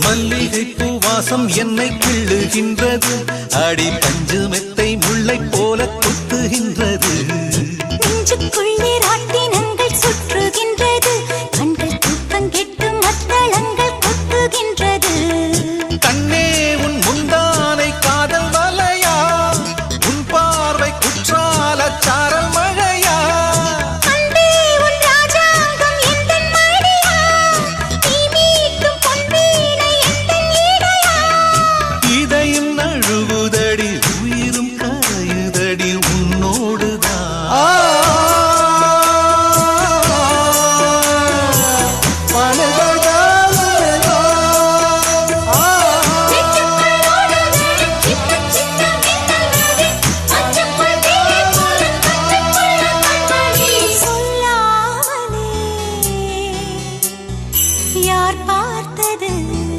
மல்லிகை பூவாசம் என்னை கிள்ளுகின்றது, அடி பஞ்சு மெத்தை முல்லை போல குத்துகின்றது. நெஞ்சுக்குள் நீராட்டம்